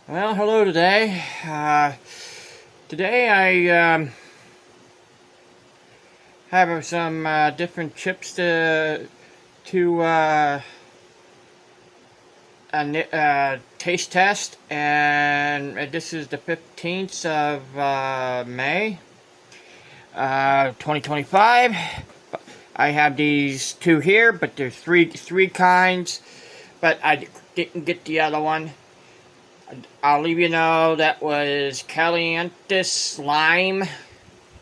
Well, hello today. Today I have some different chips to taste test, and this is the 15th of May, 2025. I have these two here, but there's three kinds, but I didn't get the other one. I'll leave you know that was Calientes lime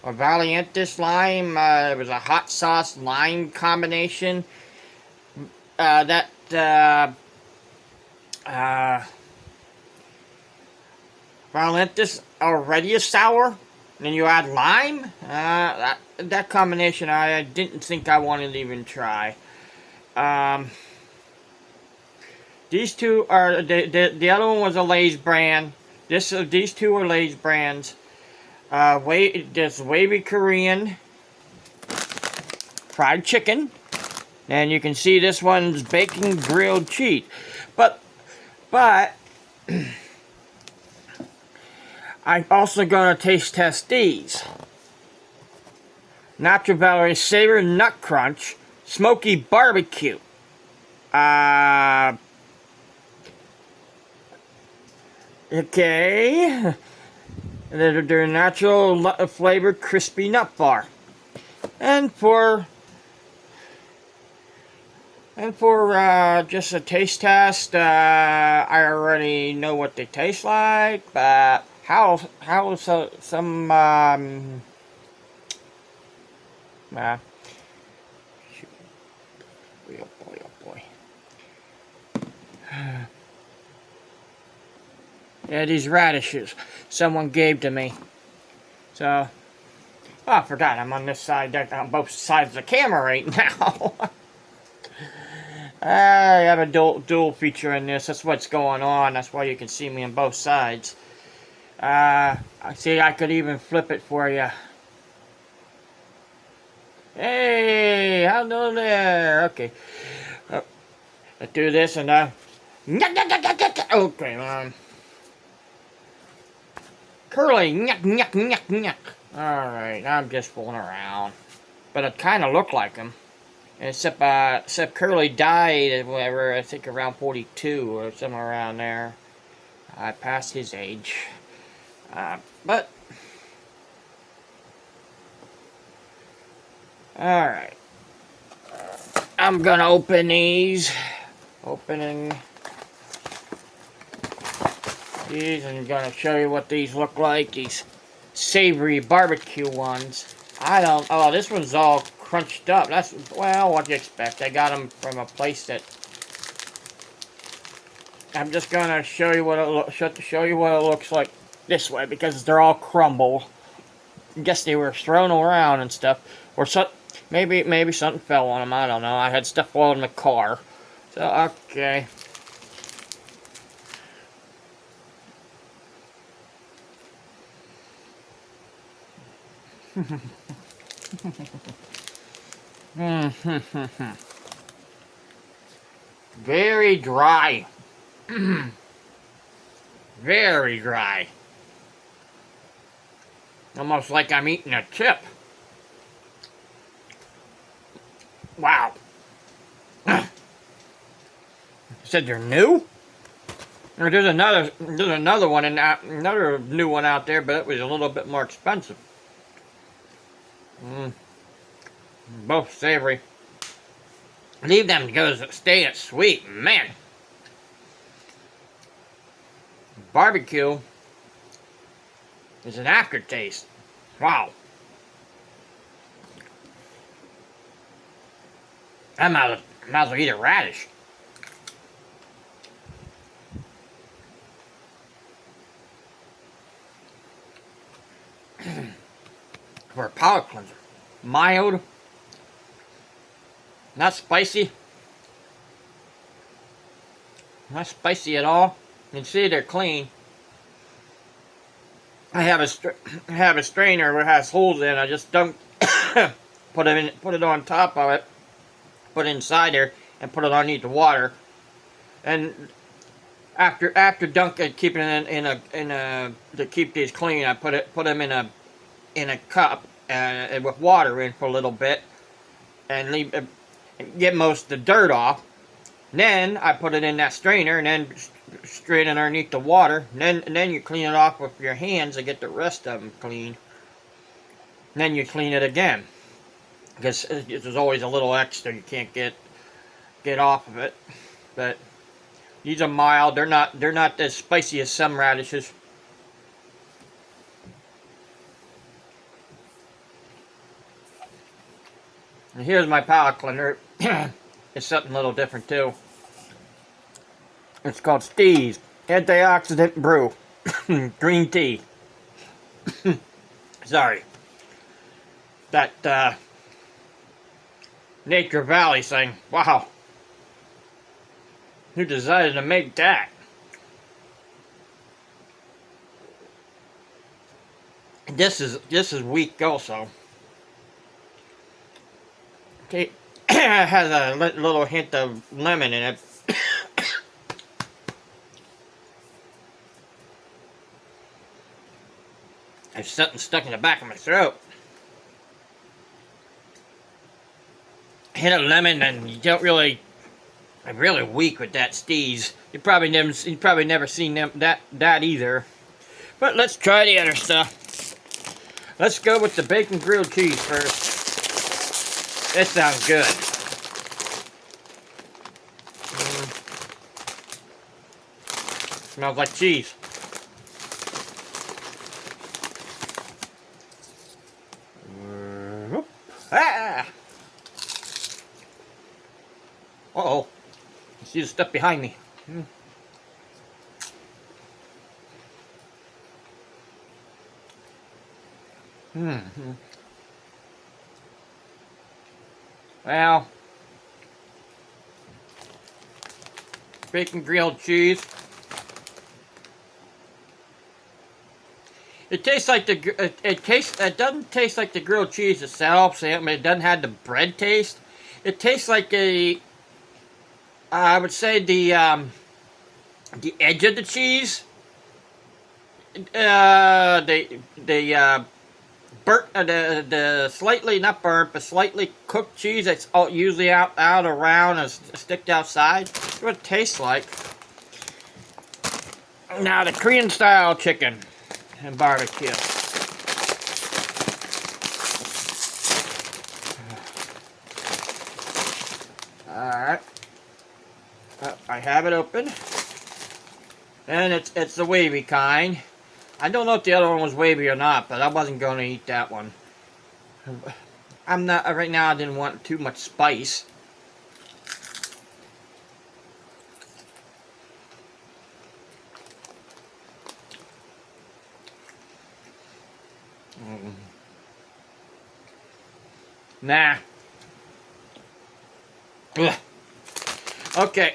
or Valientes lime. It was a hot sauce lime combination. That Valientes already is sour, and then you add lime. That combination I didn't think I wanted to even try. These two are the other one was a Lay's brand. These two are Lay's brands. This wavy Korean fried chicken, and you can see this one's bacon grilled cheese. But I'm also gonna taste test these. Nacho Valley Savor Nut Crunch Smoky Barbecue. Okay. They're natural flavored crispy nut bar. And for just a taste test, I already know what they taste like, but how some oh boy. Yeah, these radishes someone gave to me. So, oh, I forgot I'm on this side, on both sides of the camera right now. I have a dual feature in this. That's what's going on. That's why you can see me on both sides. I see. I could even flip it for you. Hey, hello there. Okay. Let's do this and okay. Curly, yuck. Alright, I'm just fooling around. But it kind of looked like him. Except Curly died, whatever, I think around 42 or somewhere around there. I passed his age. But, alright. I'm gonna open these. Opening these, and I'm gonna show you what these look like. These savory barbecue ones. Oh, this one's all crunched up. That's, well, what do you expect? I got them from a place that. I'm just gonna show you what it looks like this way, because they're all crumbled. I guess they were thrown around and stuff, or maybe something fell on them. I don't know. I had stuff fall in the car. So okay. Very dry. Very dry. Almost like I'm eating a chip. Wow. Said they're new? Or there's another one, and another new one out there, but it was a little bit more expensive. Both savory. Leave them to go stay at sweet, man. Barbecue is an aftertaste. Wow. I might as well eat a radish. For a palate cleanser. Mild. Not spicy. Not spicy at all. You can see they're clean. I have a strainer that has holes in it. I just dunked, put it on top of it, put it inside there, and put it underneath the water. And after dunking, keeping it in a to keep these clean, I put them in a cup with water in for a little bit, and get most of the dirt off. Then I put it in that strainer, and then strain it underneath the water. And then you clean it off with your hands to get the rest of them clean. And then you clean it again, because there's always a little extra you can't get off of it. But these are mild. They're not as spicy as some radishes. And here's my palate cleanser. It's something a little different too. It's called Steaz Antioxidant Brew. Green tea. Sorry. That Nature Valley thing. Wow. Who decided to make that? This is weak also. Okay. It has a little hint of lemon in it. There's something stuck in the back of my throat. Hint of lemon, and you don't really. I'm really weak with that Steaz. You probably never seen that either. But let's try the other stuff. Let's go with the bacon grilled cheese first. That sounds good. Smells like cheese. Ah! Uh-oh. I see the stuff behind me. Well, bacon grilled cheese. It tastes like it doesn't taste like the grilled cheese itself. So it doesn't have the bread taste. It tastes like I would say the edge of the cheese. Burnt, the slightly, not burnt, but slightly cooked cheese that's usually out around and sticked outside. That's what it tastes like. Now the Korean style chicken and barbecue. Alright. I have it open. And it's the wavy kind. I don't know if the other one was wavy or not, but I wasn't going to eat that one. I'm not, right now I didn't want too much spice. Nah. Ugh. Okay.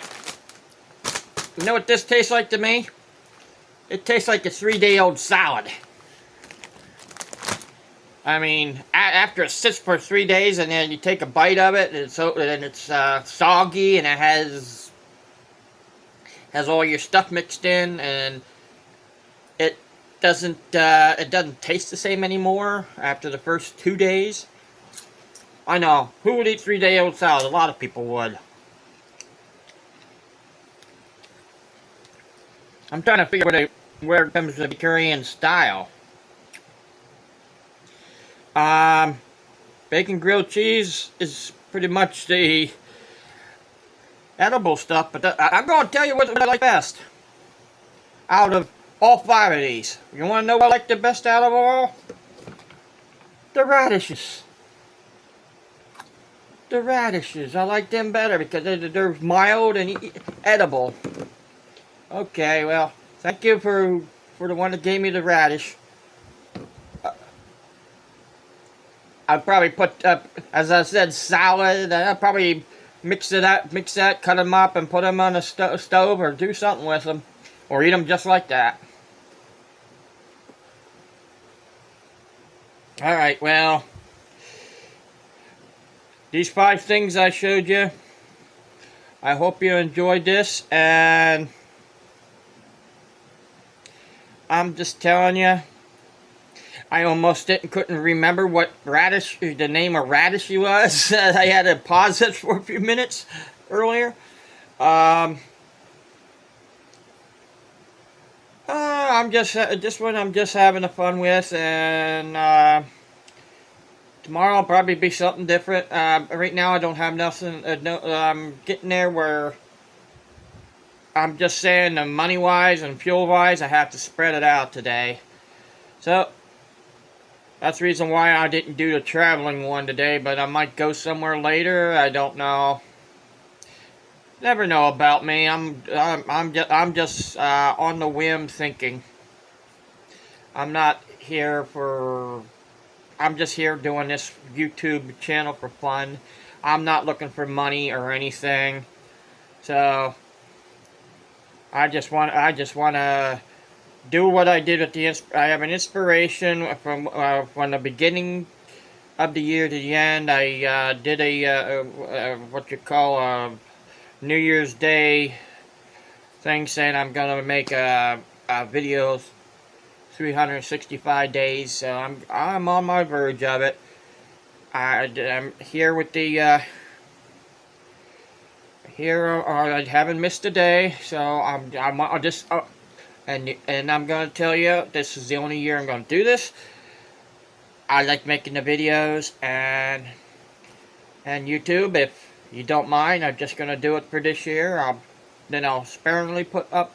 You know what this tastes like to me? It tastes like a 3-day-old salad. I mean, after it sits for 3 days and then you take a bite of it, and it's soggy and it has all your stuff mixed in, and it doesn't taste the same anymore after the first 2 days. I know. Who would eat 3-day-old salad? A lot of people would. I'm trying to figure out where it comes to the Korean style. Bacon grilled cheese is pretty much the edible stuff, but I'm going to tell you what I like best out of all 5 of these. You want to know what I like the best out of all? The radishes. The radishes. I like them better because they're mild and edible. Okay, well, thank you for the one that gave me the radish. I'll probably put, as I said, salad. I'll probably mix that, cut them up, and put them on a stove, or do something with them, or eat them just like that. All right, well, these 5 things I showed you. I hope you enjoyed this, and I'm just telling you, I almost couldn't remember what radish, the name of radish was. I had to pause it for a few minutes earlier. Um, I'm just this one I'm just having a fun with, and tomorrow will probably be something different. Right now I don't have nothing. No, I'm getting there where I'm just saying, money wise and fuel wise, I have to spread it out today. So that's the reason why I didn't do the traveling one today, but I might go somewhere later. I don't know. Never know about me. I'm just on the whim thinking. I'm not here for. I'm just here doing this YouTube channel for fun. I'm not looking for money or anything. So I just want to do what I did at the. I have an inspiration from the beginning of the year to the end. I did what you call a New Year's Day thing, saying I'm gonna make a video 365 days. So I'm on my verge of it. I'm here with the here. I haven't missed a day, so I'll just and I'm gonna tell you, this is the only year I'm gonna do this. I like making the videos, and YouTube, if you don't mind, I'm just gonna do it for this year. I'll sparingly put up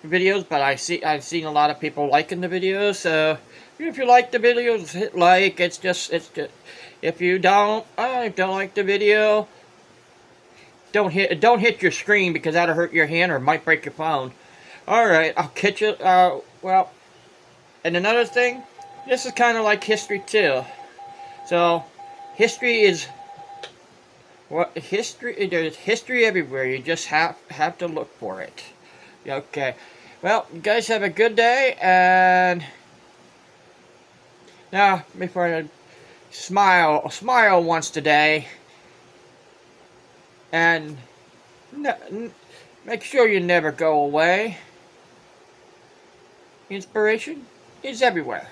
videos, but I've seen a lot of people liking the videos. So if you like the videos, hit like. It's just if you don't like the video, don't hit your screen, because that'll hurt your hand or might break your phone. All right, I'll catch you. Well, and another thing, this is kind of like history too. So history is there's history everywhere. You just have to look for it. Okay. Well, you guys have a good day, and now before I smile once today, and make sure you never go away. Inspiration is everywhere.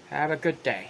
Have a good day.